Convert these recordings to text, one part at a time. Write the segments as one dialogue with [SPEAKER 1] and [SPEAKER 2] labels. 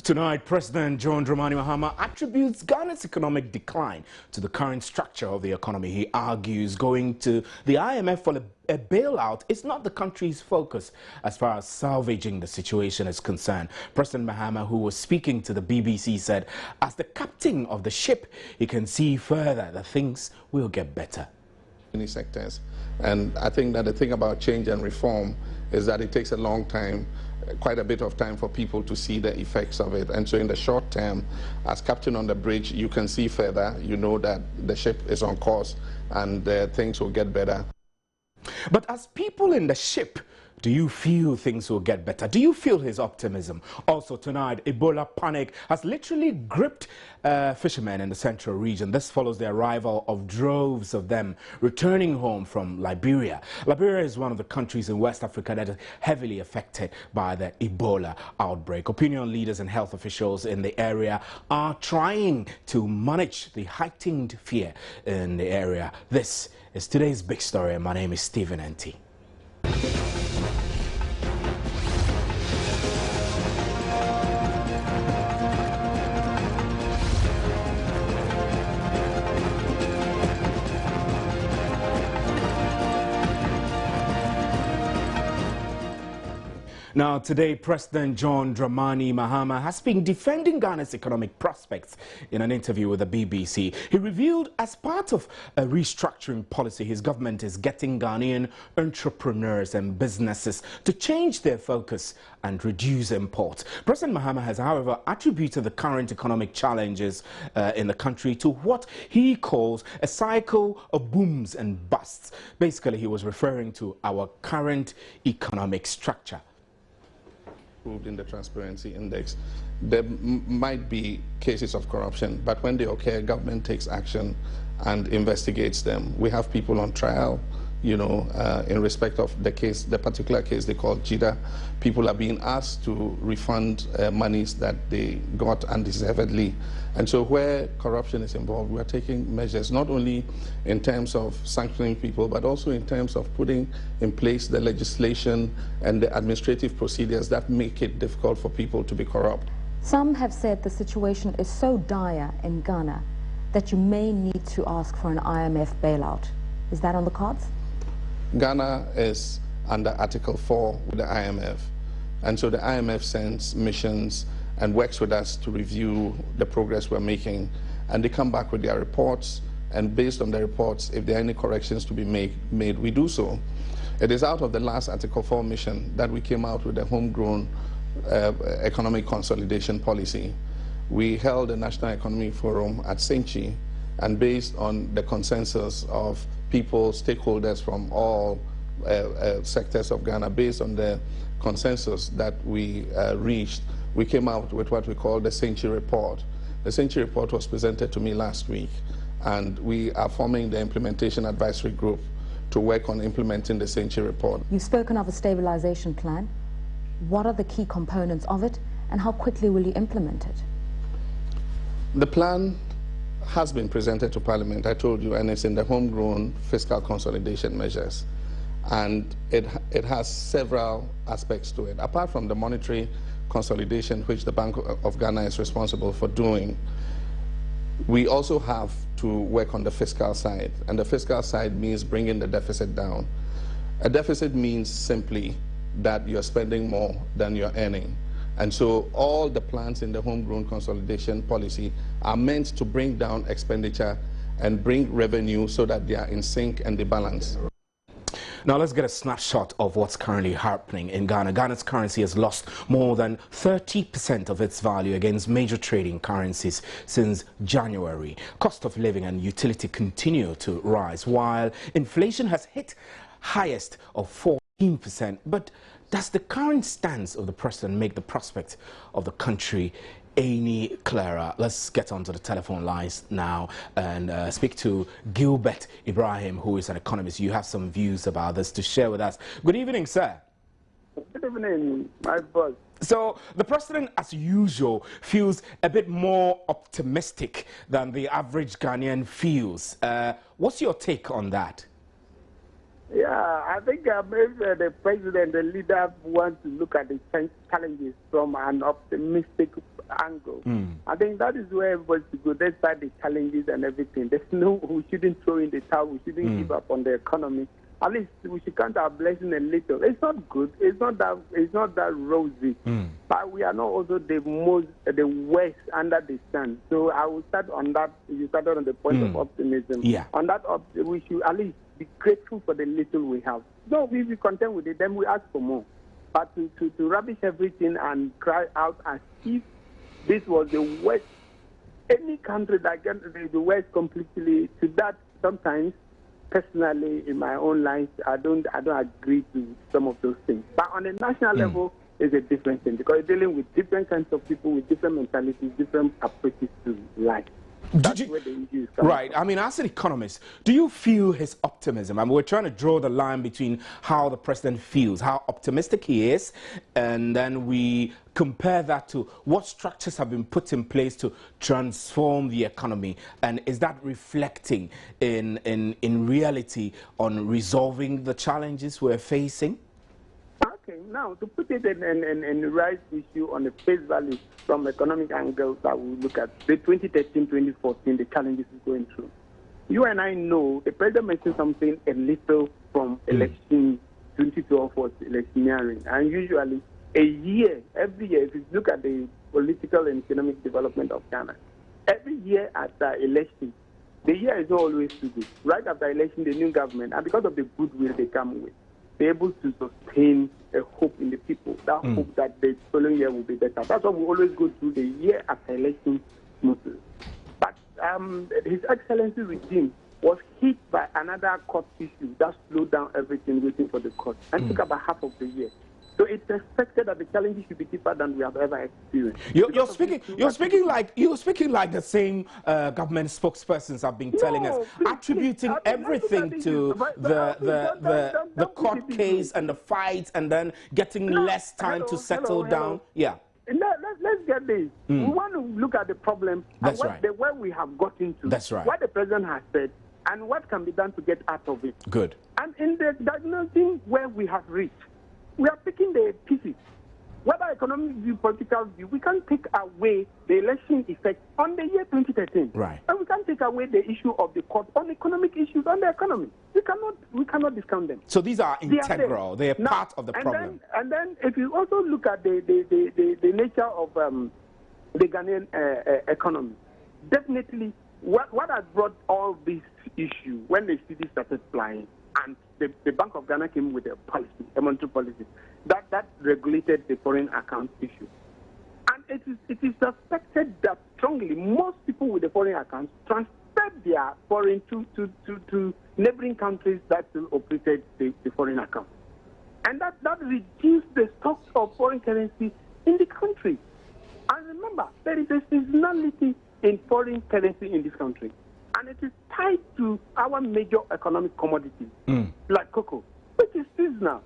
[SPEAKER 1] Tonight, President John Dramani Mahama attributes Ghana's economic decline to the current structure of the economy. He argues going to the IMF for a bailout is not the country's focus as far as salvaging the situation is concerned. President Mahama, who was speaking to the BBC, said as the captain of the ship, he can see further that things will get better.
[SPEAKER 2] Many sectors. And I think that the thing about change and reform is that it takes a long time, quite a bit of time for people to see the effects of it. And so in the short term, as captain on the bridge, you can see further, you know that the ship is on course and things will get better.
[SPEAKER 1] But as people in the ship, do you feel things will get better? Do you feel his optimism? Also tonight, Ebola panic has literally gripped fishermen in the central region. This follows the arrival of droves of them returning home from Liberia. Liberia is one of the countries in West Africa that is heavily affected by the Ebola outbreak. Opinion leaders and health officials in the area are trying to manage the heightened fear in the area. This is today's big story. My name is Stephen Enti. Now, today, President John Dramani Mahama has been defending Ghana's economic prospects in an interview with the BBC. He revealed as part of a restructuring policy, his government is getting Ghanaian entrepreneurs and businesses to change their focus and reduce imports. President Mahama has, however, attributed the current economic challenges in the country to what he calls a cycle of booms and busts. Basically, he was referring to our current economic structure.
[SPEAKER 2] In the transparency index, there might be cases of corruption, but when they occur, government takes action and investigates them. We have people on trial, you know, in respect of the case, the particular case they call JIDA. People are being asked to refund monies that they got undeservedly. And so where corruption is involved, we are taking measures, not only in terms of sanctioning people, but also in terms of putting in place the legislation and the administrative procedures that make it difficult for people to be corrupt.
[SPEAKER 3] Some have said the situation is so dire in Ghana that you may need to ask for an IMF bailout. Is that on the cards?
[SPEAKER 2] Ghana is under Article 4 with the IMF. And so the IMF sends missions and works with us to review the progress we're making. And they come back with their reports. And based on the reports, if there are any corrections to be made, we do so. It is out of the last Article 4 mission that we came out with a homegrown economic consolidation policy. We held a National Economic Forum at Senchi, and based on the consensus of people, stakeholders from all sectors of Ghana, based on the consensus that we reached, we came out with what we call the Senchi Report. The Senchi Report was presented to me last week, and we are forming the Implementation Advisory Group to work on implementing the Senchi Report.
[SPEAKER 3] You've spoken of a stabilization plan. What are the key components of it, and how quickly will you implement it?
[SPEAKER 2] The plan has been presented to Parliament, I told you, and it's in the homegrown fiscal consolidation measures. And it has several aspects to it. Apart from the monetary consolidation, which the Bank of Ghana is responsible for doing, we also have to work on the fiscal side. And the fiscal side means bringing the deficit down. A deficit means simply that you're spending more than you're earning. And so all the plans in the homegrown consolidation policy are meant to bring down expenditure and bring revenue so that they are in sync and they balance.
[SPEAKER 1] Now let's get a snapshot of what's currently happening in Ghana. Ghana's currency has lost more than 30% of its value against major trading currencies since January. Cost of living and utility continue to rise, while inflation has hit highest of 14%. But does the current stance of the president make the prospect of the country any clearer? Let's get onto the telephone lines now and speak to Gilbert Ibrahim, who is an economist. You have some views about this to share with us. Good evening, sir.
[SPEAKER 4] Good evening, my boss.
[SPEAKER 1] So the president, as usual, feels a bit more optimistic than the average Ghanaian feels. What's your take on that?
[SPEAKER 4] Yeah, I think maybe the president, the leader, want to look at the challenges from an optimistic angle. I think that is where everybody should go, despite the challenges and everything. We shouldn't throw in the towel. We shouldn't give up on the economy. At least we should count our blessing a little. It's not good. It's not that rosy. But we are not also the worst under the sun. So I will start on that. You started on the point of optimism.
[SPEAKER 1] Yeah.
[SPEAKER 4] On that, we should at least be grateful for the little we have. No, we be content with it. Then we ask for more. But to rubbish everything and cry out as if this was the worst, any country that gets the worst completely, to that sometimes, personally, in my own life, I don't agree to some of those things. But on a national level, it's a different thing because you're dealing with different kinds of people with different mentalities, different approaches to life. That's where the issue is coming
[SPEAKER 1] Right.
[SPEAKER 4] from.
[SPEAKER 1] I mean, as an economist, do you feel his optimism? I mean, we're trying to draw the line between how the president feels, how optimistic he is, and then we compare that to what structures have been put in place to transform the economy. And is that reflecting in reality on resolving the challenges we're facing?
[SPEAKER 4] Okay, now to put it in the right issue on the face value from economic angles that we look at the 2013-2014, the challenges we're going through. You and I know the president mentioned something a little from election 2012 was electioneering, and usually every year, if you look at the political and economic development of Ghana, every year after election, the year is not always too good. Right after election, the new government, and because of the goodwill they come with, they're able to sustain a hope in the people, that hope that the following year will be better. That's why we always go through the year after election smoothly. But His Excellency regime was hit by another court issue that slowed down everything waiting for the court and took about half of the year. So it's expected that the challenges should be deeper than we have ever experienced. You're
[SPEAKER 1] speaking like the same government spokespersons have been telling us, attributing everything to the court case and the fights, and then getting less time to settle down. Yeah.
[SPEAKER 4] Let's get this. We want to look at the problem and where we have gotten to.
[SPEAKER 1] That's right.
[SPEAKER 4] What the president has said and what can be done to get out of it.
[SPEAKER 1] Good.
[SPEAKER 4] And in the diagnosing where we have reached, we are picking the pieces. Whether economic view, political view, we can't take away the election effect on the year 2013.
[SPEAKER 1] Right.
[SPEAKER 4] And we can't take away the issue of the court on economic issues on the economy. We cannot discount them.
[SPEAKER 1] So these are integral. They are part of the problem.
[SPEAKER 4] And then if you also look at the nature of the Ghanaian economy, definitely what has brought all these issues when the city started flying, and the Bank of Ghana came with a policy, a monetary policy, that regulated the foreign account issue. And it is suspected that strongly most people with the foreign accounts transferred their foreign to neighboring countries that still operated the foreign account. And that reduced the stocks of foreign currency in the country. And remember, there is a seasonality in foreign currency in this country. And it is tied to our major economic commodities, like cocoa, which is seasonal,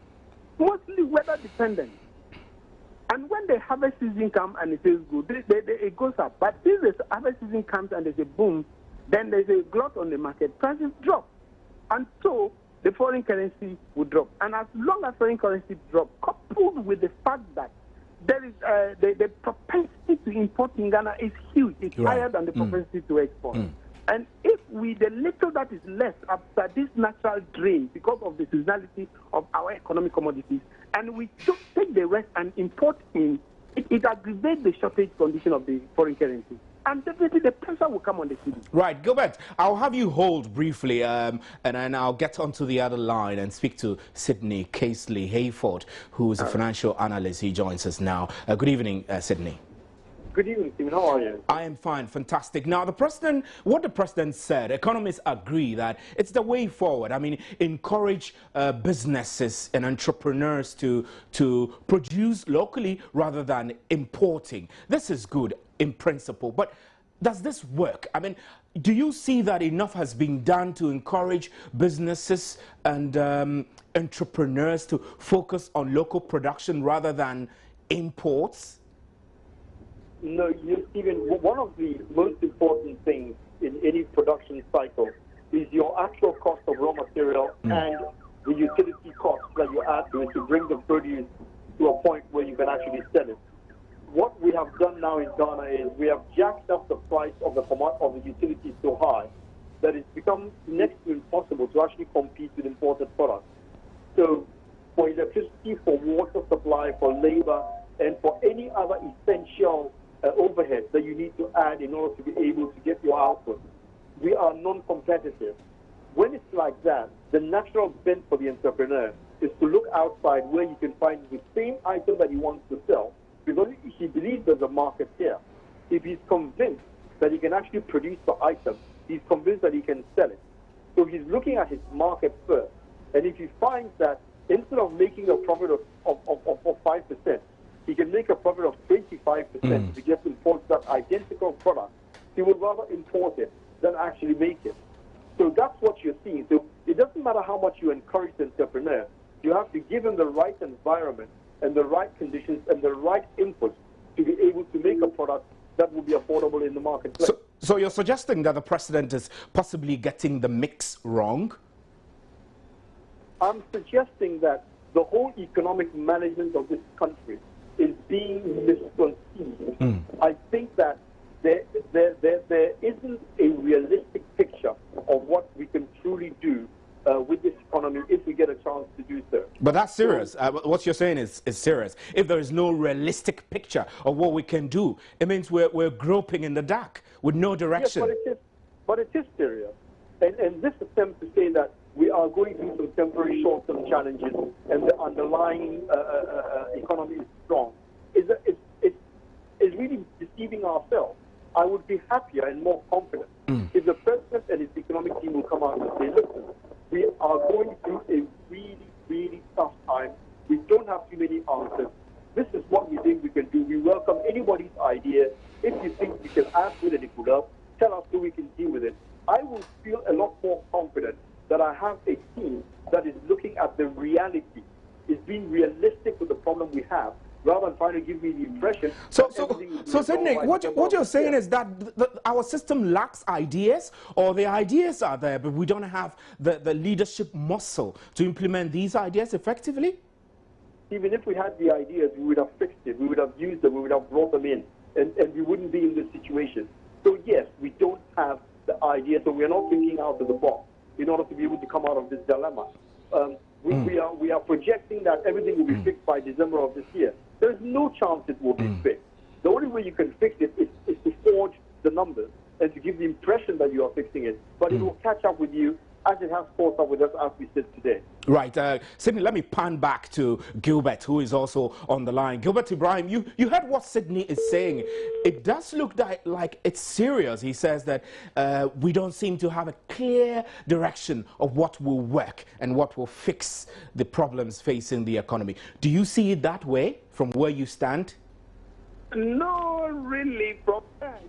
[SPEAKER 4] mostly weather dependent. And when the harvest season comes and it is good, it goes up. But if the harvest season comes and there's a boom, then there's a glut on the market, prices drop. And so the foreign currency will drop. And as long as foreign currency drop, coupled with the fact that there is the propensity to import in Ghana is huge. It's higher than the propensity to export. And if the little that is left after this natural drain because of the seasonality of our economic commodities, and we take the rest and import in, it aggravates the shortage condition of the foreign currency. And definitely the pressure will come on the city.
[SPEAKER 1] Right, Gilbert, I'll have you hold briefly, and then I'll get onto the other line and speak to Sydney Casely Hayford, who is a financial analyst. He joins us now. Good evening, Sydney.
[SPEAKER 5] Good evening, Stephen. How are you?
[SPEAKER 1] I am fine, fantastic. Now, what the president said, economists agree that it's the way forward. I mean, encourage businesses and entrepreneurs to produce locally rather than importing. This is good in principle, but does this work? I mean, do you see that enough has been done to encourage businesses and entrepreneurs to focus on local production rather than imports?
[SPEAKER 5] No, Stephen, one of the most important things in any production cycle is your actual cost of raw material and the utility costs that you add to it to bring the produce to a point where you can actually sell it. what we have done now in Ghana is we have jacked up the price of the utilities so high that it's become next to impossible to actually compete with imported products. So for electricity, for water supply, for labor, and for any other essential overhead that you need to add in order to be able to get your output, we are non-competitive. When it's like that, the natural bent for the entrepreneur is to look outside where you can find the same item that he wants to sell, because he believes there's a market here. If he's convinced that he can actually produce the item, he's convinced that he can sell it. So he's looking at his market first. And if he finds that instead of making a profit of 5%, he can make a profit of 25% if he just imports that identical product, he would rather import it than actually make it. So that's what you're seeing. So it doesn't matter how much you encourage the entrepreneur, you have to give him the right environment and the right conditions and the right input to be able to make a product that will be affordable in the marketplace.
[SPEAKER 1] So you're suggesting that the president is possibly getting the mix wrong?
[SPEAKER 5] I'm suggesting that the whole economic management of this country is being misconceived. I think that there isn't a realistic picture of what we can truly do with this economy if we get a chance to do so.
[SPEAKER 1] But that's serious. What you're saying is serious. If there is no realistic picture of what we can do, it means we're groping in the dark with no direction.
[SPEAKER 5] Yes, but it is serious. And this attempt to say that we are going through some temporary short-term challenges and the underlying economy is strong is really deceiving ourselves. I would be happier and more confident if the president and his economic team will come out and say, listen, we are going through a really, really tough time. We don't have too many answers. This is what we think we can do. We welcome anybody's idea. If you think we can ask with it, tell us so we can deal with it. I will feel a lot more confident that I have a team that is looking at the reality, is being realistic with the problem we have, rather than trying to give me the impression.
[SPEAKER 1] So Sydney, what you're saying is that our system lacks ideas, or the ideas are there, but we don't have the leadership muscle to implement these ideas effectively?
[SPEAKER 5] Even if we had the ideas, we would have fixed it, we would have used them, we would have brought them in, and we wouldn't be in this situation. So yes, we don't have the ideas, so we are not thinking out of the box in order to be able to come out of this dilemma. We are projecting that everything will be fixed by December of this year. There's no chance it will be fixed. The only way you can fix it is to forge the numbers and to give the impression that you are fixing it. But it will catch up with you as it has caught up with us as we sit today.
[SPEAKER 1] Right. Sydney, let me pan back to Gilbert, who is also on the line. Gilbert Ibrahim, you heard what Sydney is saying. It does look like it's serious. He says that we don't seem to have a clear direction of what will work and what will fix the problems facing the economy. Do you see it that way from where you stand?
[SPEAKER 4] No, really, from that.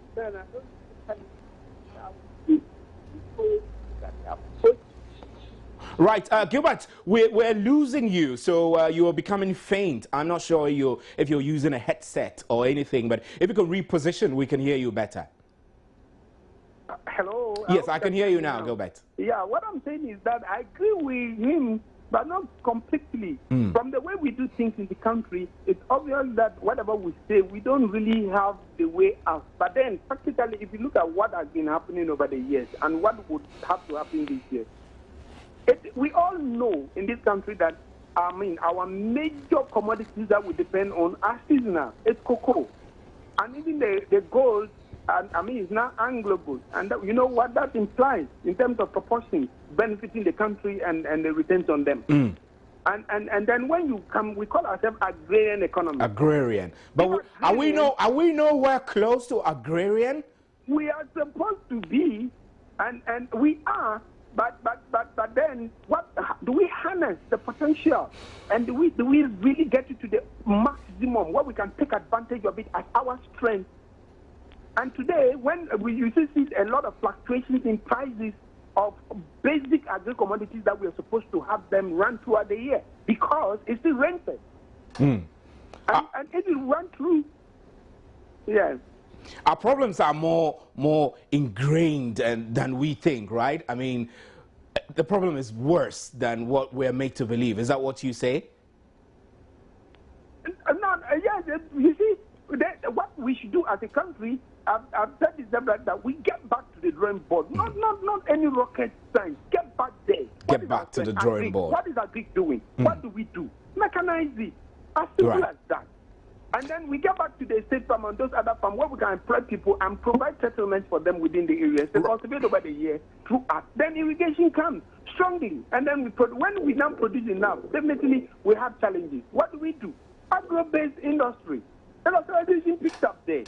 [SPEAKER 1] Right, Gilbert, we're losing you, so you are becoming faint. I'm not sure if you're using a headset or anything, but if you can reposition, we can hear you better.
[SPEAKER 4] Hello?
[SPEAKER 1] Yes, I can hear you now, Gilbert.
[SPEAKER 4] Yeah, what I'm saying is that I agree with him, but not completely. From the way we do things in the country, it's obvious that whatever we say, we don't really have the way out. But then, practically, if you look at what has been happening over the years and what would have to happen this year, we all know in this country that, our major commodities that we depend on are seasonal. It's cocoa. And even the gold, it's not Anglo gold. And you know what that implies in terms of proportion, benefiting the country and the returns on them. And then when you come, we call ourselves agrarian economy.
[SPEAKER 1] Agrarian. But are we nowhere close to agrarian?
[SPEAKER 4] We are supposed to be, and we are. But then, what do we harness the potential, and do we really get it to the maximum where we can take advantage of it as our strength? And today, when you see a lot of fluctuations in prices of basic agri commodities that we are supposed to have them run throughout the year because it's still rented, and it will run through. Yes.
[SPEAKER 1] Our problems are more ingrained than we think, right? I mean, the problem is worse than what we're made to believe. Is that what you say?
[SPEAKER 4] No, yes. You see, what we should do as a country, I've said this that we get back to the drawing board. Not any rocket science. Get back there.
[SPEAKER 1] Get back to the drawing board.
[SPEAKER 4] What is Agric doing? What do we do? Mechanize it. As simple as that. And then we get back to the state farm and those other farms where we can employ people and provide settlements for them within the areas. They cultivate over the year through us. Then irrigation comes strongly. And then when we now produce enough, definitely we have challenges. What do? Agro-based industry. Industrialization picks up there.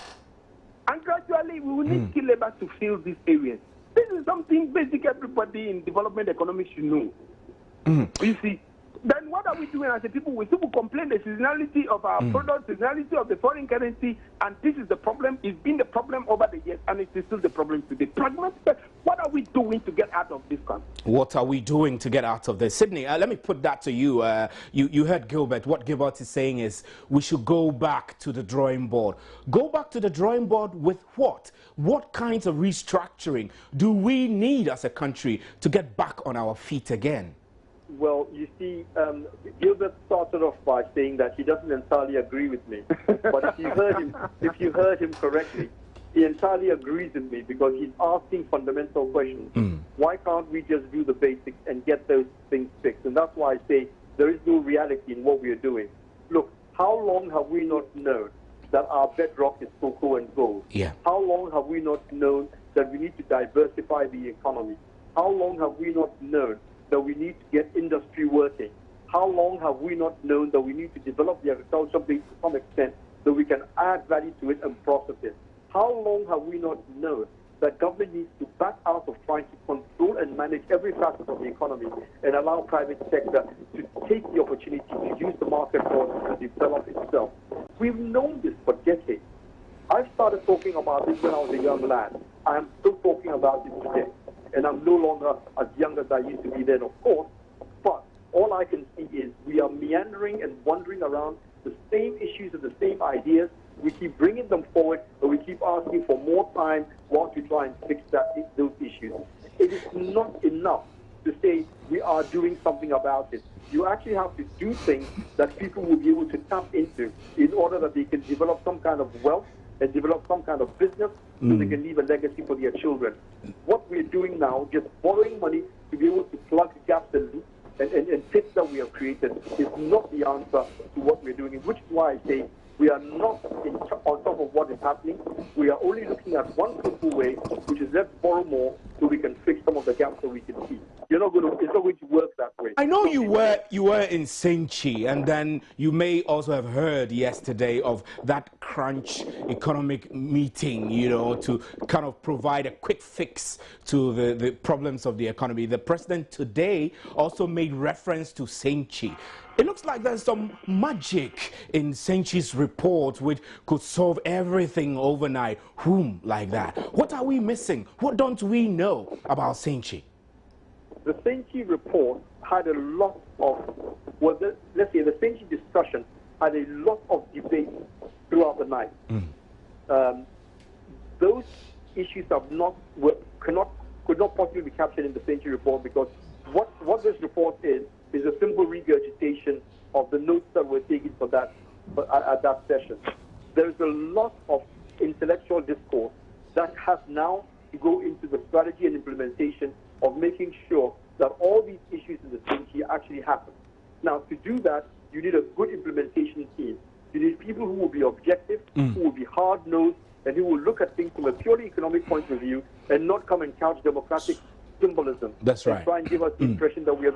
[SPEAKER 4] And gradually we will need skilled labor to fill these areas. This is something basic everybody in development economics should know. You see, then what are we doing as a people? We still complain the seasonality of our products, seasonality of the foreign currency, and this is the problem. It's been the problem over the years, and it is still the problem today. Pragmatic, what are we doing to get out of this country?
[SPEAKER 1] What are we doing to get out of this? Sydney, let me put that to you. You heard Gilbert. What Gilbert is saying is we should go back to the drawing board. Go back to the drawing board with what? What kinds of restructuring do we need as a country to get back on our feet again?
[SPEAKER 5] Well, you see, Gilbert started off by saying that he doesn't entirely agree with me. But if you heard him correctly, he entirely agrees with me because he's asking fundamental questions. Why can't we just do the basics and get those things fixed? And that's why I say there is no reality in what we are doing. Look, how long have we not known that our bedrock is cocoa and gold?
[SPEAKER 1] Yeah.
[SPEAKER 5] How long have we not known that we need to diversify the economy? How long have we not known that we need to get industry working? How long have we not known that we need to develop the agriculture base to some extent so we can add value to it and process it? How long have we not known that government needs to back out of trying to control and manage every facet of the economy and allow private sector to take the opportunity to use the market forces to develop itself? We've known this for decades. I started talking about this when I was a young lad. I am still talking about it today. And I'm no longer as young as I used to be then, of course. But all I can see is we are meandering and wandering around the same issues and the same ideas. We keep bringing them forward, and we keep asking for more time whilst we try and fix those issues. It is not enough to say we are doing something about it. You actually have to do things that people will be able to tap into in order that they can develop some kind of wealth and develop some kind of business so they can leave a legacy for their children. What we're doing now, just borrowing money to be able to plug gaps and pits that we have created, is not the answer to what we're doing, which is why I say we are not on top of what is happening. We are only looking at one simple way, which is let's borrow more so we can fix some of the gaps that we can see. It's not going to work that way.
[SPEAKER 1] I know you were in Senchi, and then you may also have heard yesterday of that crunch economic meeting, to kind of provide a quick fix to the problems of the economy. The president today also made reference to Senchi. It looks like there's some magic in Senchi's report which could solve everything overnight. Like that. What are we missing? What don't we know about Senchi?
[SPEAKER 5] The Senchi report had a lot of, let's say the Senchi discussion had a lot of debate throughout the night. Those issues could not possibly be captured in the Senchi report because what this report is a simple regurgitation of the notes that were taken at that session. There is a lot of intellectual discourse that has now to go into the strategy and implementation of making sure that all these issues in the Senchi actually happen. Now, to do that, you need a good implementation team. You need people who will be objective, who will be hard-nosed, and who will look at things from a purely economic point of view and not come and couch democratic symbolism.
[SPEAKER 1] That's right.
[SPEAKER 5] And try and give us the impression that we are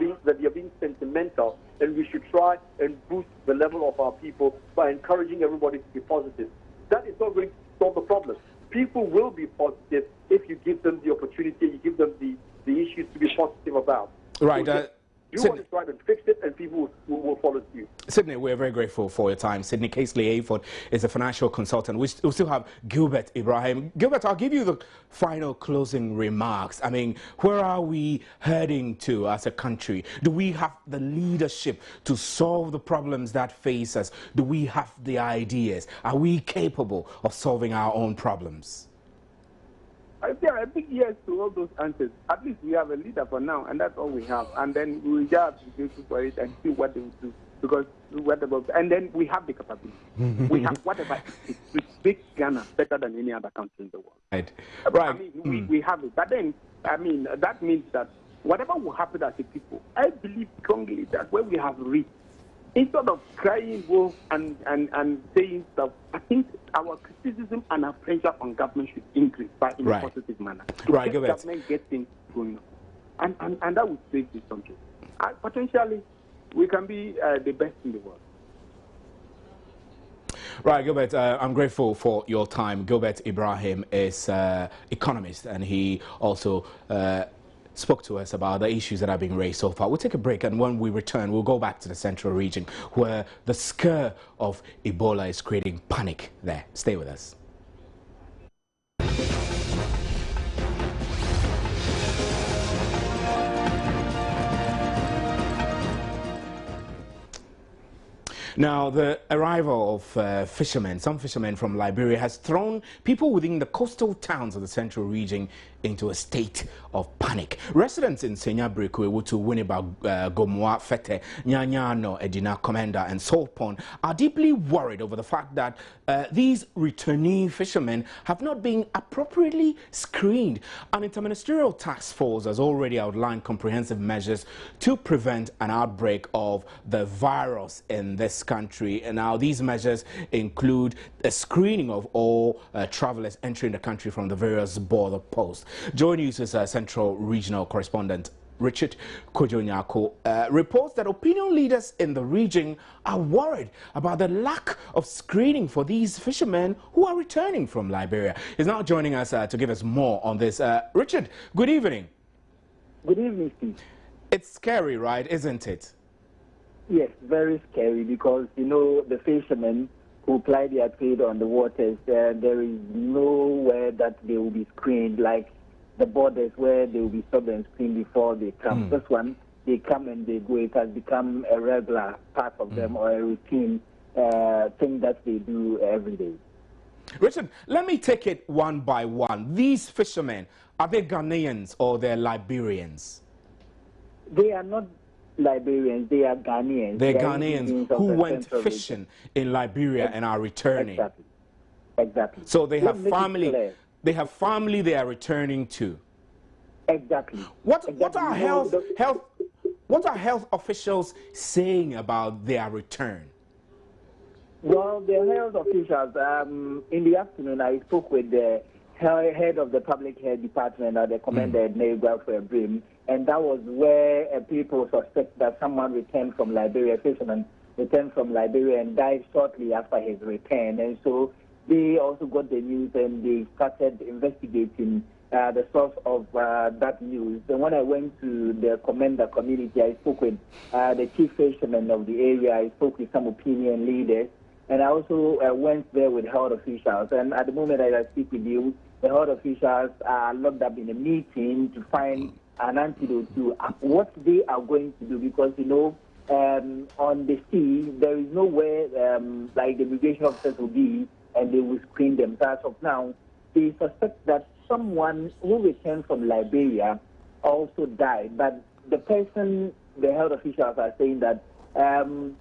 [SPEAKER 5] being sentimental, and we should try and boost the level of our people by encouraging everybody to be positive. That is not going to solve the problem. People will be positive if you give them the opportunity, you give them the issues to be positive about.
[SPEAKER 1] Right.
[SPEAKER 5] So you want to try to fix it, and people will follow you.
[SPEAKER 1] Sydney, we're very grateful for your time. Sydney Casely-Ayford is a financial consultant. We still have Gilbert Ibrahim. Gilbert, I'll give you the final closing remarks. I mean, where are we heading to as a country? Do we have the leadership to solve the problems that face us? Do we have the ideas? Are we capable of solving our own problems?
[SPEAKER 4] I say a big yes to all those answers. At least we have a leader for now, and that's all we have. And then we will just have to go for it and see what they will do. because whatever, and then we have the capability. We have whatever it is to speak Ghana better than any other country in the world.
[SPEAKER 1] Right.
[SPEAKER 4] I mean, we have it. But then, I mean, that means that whatever will happen as a people, I believe strongly that when we have reached, instead of crying wolf and saying stuff, I think our criticism and our pressure on government should increase, but in a positive manner.
[SPEAKER 1] Right,
[SPEAKER 4] government get things going on. And that would save this country. Potentially, we can be the best in the world.
[SPEAKER 1] Right, Gilbert, I'm grateful for your time. Gilbert Ibrahim is economist, and he also spoke to us about the issues that are being raised so far. We'll take a break, and when we return, we'll go back to the central region where the scare of Ebola is creating panic there. Stay with us. Now, the arrival of some fishermen from Liberia, has thrown people within the coastal towns of the central region into a state of panic. Residents in Senya Breku, Ewutu, Winneba, Gomoa, Fete, Nyanyano, Edina, Commander, and Salt Pond are deeply worried over the fact that these returnee fishermen have not been appropriately screened. An interministerial task force has already outlined comprehensive measures to prevent an outbreak of the virus in this country. And now these measures include a screening of all travelers entering the country from the various border posts. Joining us is Central Regional Correspondent Richard Kojonyako reports that opinion leaders in the region are worried about the lack of screening for these fishermen who are returning from Liberia. He's now joining us to give us more on this. Richard, good evening.
[SPEAKER 6] Good evening, Steve.
[SPEAKER 1] It's scary, right, isn't it?
[SPEAKER 6] Yes, very scary, because, you know, the fishermen who ply their trade on the waters, there is nowhere that they will be screened, like the borders where they will be stopped and screened before they come. This one, they come and they go. It has become a regular part of them, or a routine thing that they do every day.
[SPEAKER 1] Richard, let me take it one by one. These fishermen, are they Ghanaians or they're Liberians?
[SPEAKER 6] They are not Liberians, they are Ghanaians.
[SPEAKER 1] They're Ghanaians who went fishing in Liberia and are returning.
[SPEAKER 6] Exactly.
[SPEAKER 1] So they have family. They have family they are returning to.
[SPEAKER 6] Exactly.
[SPEAKER 1] What are health officials saying about their return?
[SPEAKER 6] Well, the health officials, in the afternoon, I spoke with the head of the public health department at the commander at Negua for Brim, and that was where people suspect that someone returned from Liberia, a fisherman returned from Liberia and died shortly after his return. And so they also got the news and they started investigating the source of that news. And when I went to the commander community, I spoke with the chief fisherman of the area, I spoke with some opinion leaders, and I also went there with health officials. And at the moment that I speak with you, the health officials are locked up in a meeting to find an antidote to what they are going to do, because, you know, on the sea, there is nowhere like the immigration officers will be and they will screen them. So as of now, they suspect that someone who returned from Liberia also died, but the person, the health officials are saying that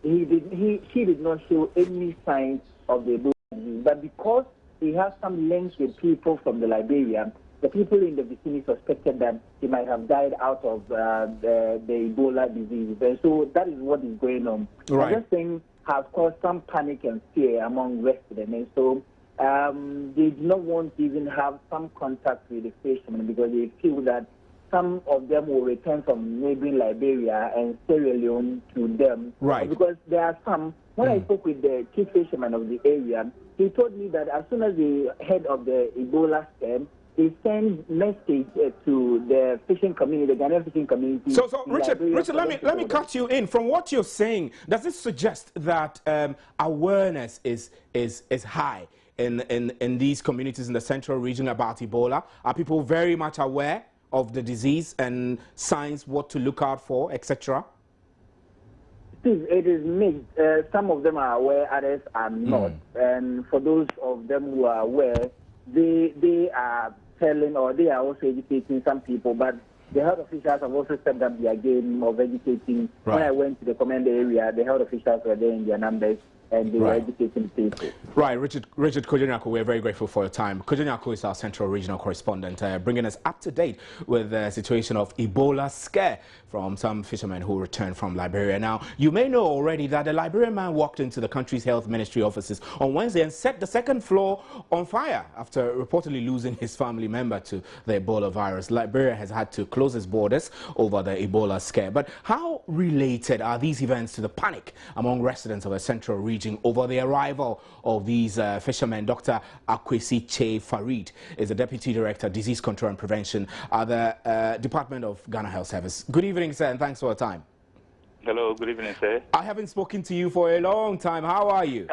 [SPEAKER 6] she did not show any signs of the Ebola disease, but because he has some links with people from the Liberia, the people in the vicinity suspected that he might have died out of the Ebola disease. And so that is what is going on.
[SPEAKER 1] Right.
[SPEAKER 6] This thing has caused some panic and fear among residents. And so they do not want to even have some contact with the fishermen, because they feel that some of them will return from neighboring Liberia and Sierra Leone to them.
[SPEAKER 1] Right.
[SPEAKER 6] Because there are some, when I spoke with the chief fisherman of the area, he told me that as soon as the head of the Ebola scare, they send message to the fishing community, the Ghanaian fishing community.
[SPEAKER 1] So Richard, let me cut you in. From what you're saying, does it suggest that awareness is high in these communities in the central region about Ebola? Are people very much aware of the disease and signs, what to look out for, etc.?
[SPEAKER 6] It is mixed. Some of them are aware, others are not. And for those of them who are aware, they are telling, or they are also educating some people. But the health officials have also stepped up their game of educating.
[SPEAKER 1] Right.
[SPEAKER 6] When I went to the commander area, the health officials were there in their numbers, and they were educating people.
[SPEAKER 1] Right, Richard Kojanyako, we're very grateful for your time. Kojanyako is our Central Regional Correspondent, bringing us up to date with the situation of Ebola scare from some fishermen who returned from Liberia. Now, you may know already that a Liberian man walked into the country's health ministry offices on Wednesday and set the second floor on fire after reportedly losing his family member to the Ebola virus. Liberia has had to close its borders over the Ebola scare. But how related are these events to the panic among residents of the Central Region over the arrival of these fishermen? Dr. Equeeze Farid is the Deputy Director, Disease Control and Prevention at the Department of Ghana Health Service. Good evening, sir, and thanks for your time.
[SPEAKER 7] Hello, good evening, sir.
[SPEAKER 1] I haven't spoken to you for a long time. How are you?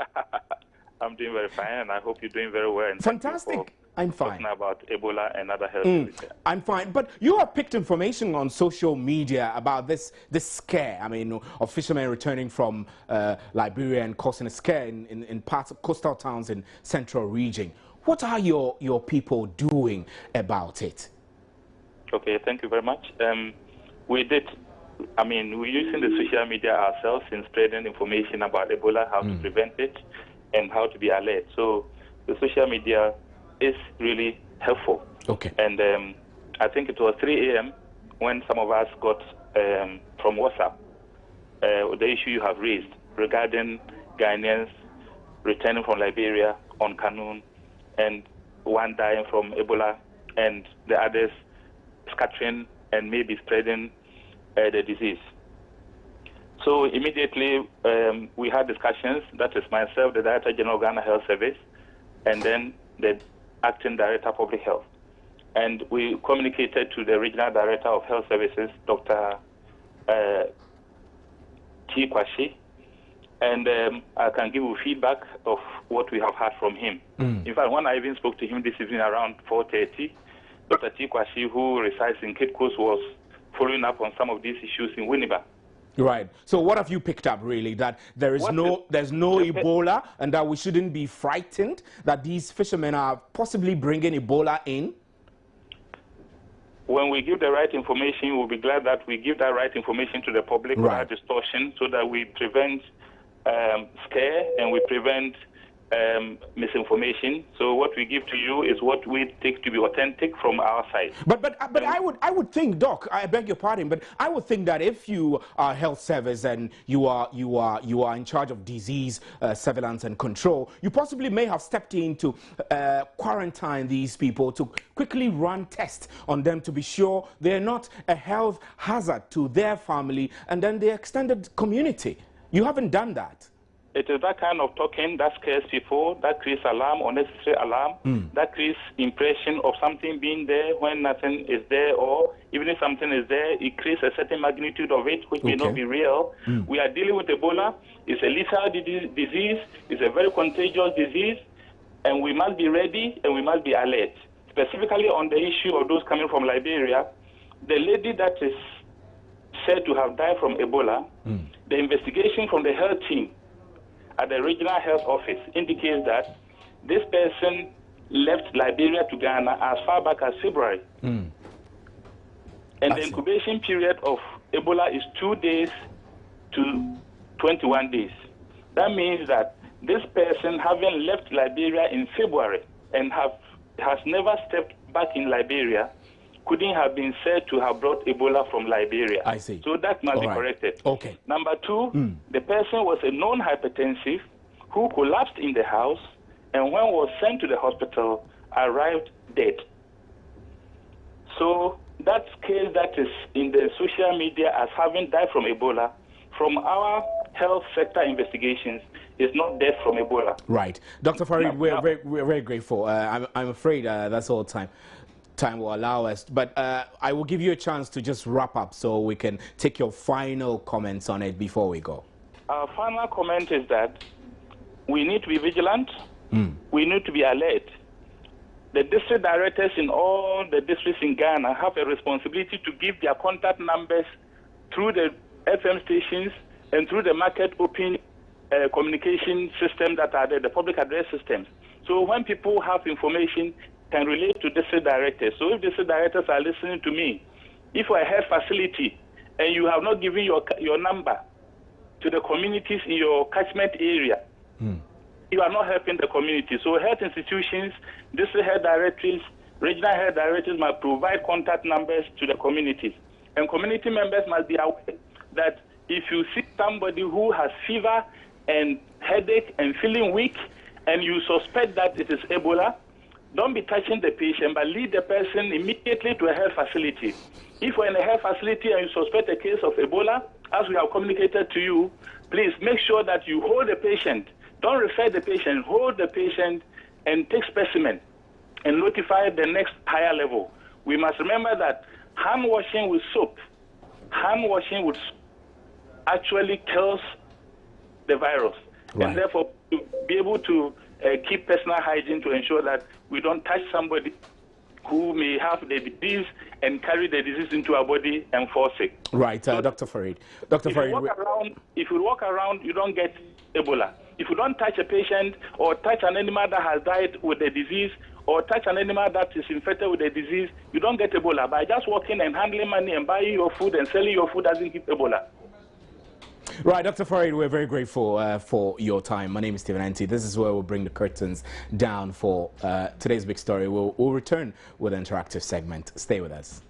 [SPEAKER 7] I'm doing very fine, and I hope you're doing very well. And
[SPEAKER 1] fantastic. I'm fine.
[SPEAKER 7] Talking about Ebola and other health issues.
[SPEAKER 1] I'm fine. But you have picked information on social media about this scare, I mean, of fishermen returning from Liberia and causing a scare in parts of coastal towns in Central Region. What are your people doing about it?
[SPEAKER 7] Okay, thank you very much. We're using the social media ourselves in spreading information about Ebola, how to prevent it, and how to be alert. So the social media is really helpful.
[SPEAKER 1] Okay.
[SPEAKER 7] And I think it was 3 a.m. when some of us got from WhatsApp the issue you have raised regarding Ghanaians returning from Liberia on canoe and one dying from Ebola and the others scattering and maybe spreading the disease. So immediately we had discussions, that is myself, the Director General of Ghana Health Service, and then the Acting Director of Public Health. And we communicated to the Regional Director of Health Services, Dr. T. Kwashi, and I can give you feedback of what we have heard from him. In fact, when I even spoke to him this evening around 4:30, Dr. T. Kwashi, who resides in Cape Coast, was following up on some of these issues in Winneba.
[SPEAKER 1] Right. So what have you picked up, really? That there's no Ebola, and that we shouldn't be frightened that these fishermen are possibly bringing Ebola in?
[SPEAKER 7] When we give the right information, we'll be glad that we give that right information to the public without distortion, so that we prevent scare and we prevent misinformation. So what we give to you is what we take to be authentic from our side.
[SPEAKER 1] But I would think, Doc, I beg your pardon, but I would think that if you are health service and you are in charge of disease surveillance and control, you possibly may have stepped in to quarantine these people, to quickly run tests on them to be sure they're not a health hazard to their family and then the extended community. You haven't done that.
[SPEAKER 7] It is that kind of talking that scares people, that creates alarm, unnecessary alarm, that creates impression of something being there when nothing is there, or even if something is there, it creates a certain magnitude of it, which may not be real. We are dealing with Ebola. It's a lethal disease. It's a very contagious disease, and we must be ready and we must be alert. Specifically on the issue of those coming from Liberia, the lady that is said to have died from Ebola, the investigation from the health team at the regional health office indicates that this person left Liberia to Ghana as far back as February. And the incubation period of Ebola is 2 days to 21 days. That means that this person, having left Liberia in February and has never stepped back in Liberia, couldn't have been said to have brought Ebola from Liberia.
[SPEAKER 1] I see.
[SPEAKER 7] So that must be corrected.
[SPEAKER 1] Okay.
[SPEAKER 7] Number two, the person was a known hypertensive who collapsed in the house and when was sent to the hospital, arrived dead. So that case that is in the social media as having died from Ebola, from our health sector investigations, is not death from Ebola.
[SPEAKER 1] Right. Dr. Farid, we're very grateful. I'm afraid that's all time will allow us, but I will give you a chance to just wrap up so we can take your final comments on it before we go.
[SPEAKER 7] Our final comment is that we need to be vigilant. We need to be alert. The district directors in all the districts in Ghana have a responsibility to give their contact numbers through the FM stations and through the market open communication system that are there, the public address systems. So when people have information, can relate to district directors. So if district directors are listening to me, if you're a health facility and you have not given your number to the communities in your catchment area, you are not helping the community. So health institutions, district health directories, regional health directories must provide contact numbers to the communities. And community members must be aware that if you see somebody who has fever and headache and feeling weak, and you suspect that it is Ebola, don't be touching the patient, but lead the person immediately to a health facility. If you're in a health facility and you suspect a case of Ebola, as we have communicated to you, please make sure that you hold the patient. Don't refer the patient, hold the patient and take specimen and notify the next higher level. We must remember that hand washing with soap actually kills the virus. Right. And therefore, to be able to keep personal hygiene to ensure that we don't touch somebody who may have the disease and carry the disease into our body and fall sick.
[SPEAKER 1] Right, so, Dr. Farid. Dr. Farid,
[SPEAKER 7] if you walk around, you don't get Ebola. If you don't touch a patient or touch an animal that has died with the disease or touch an animal that is infected with the disease, you don't get Ebola. By just walking and handling money and buying your food and selling your food doesn't give Ebola.
[SPEAKER 1] Right, Dr. Farid, we're very grateful for your time. My name is Stephen Anti. This is where we'll bring the curtains down for today's big story. We'll return with an interactive segment. Stay with us.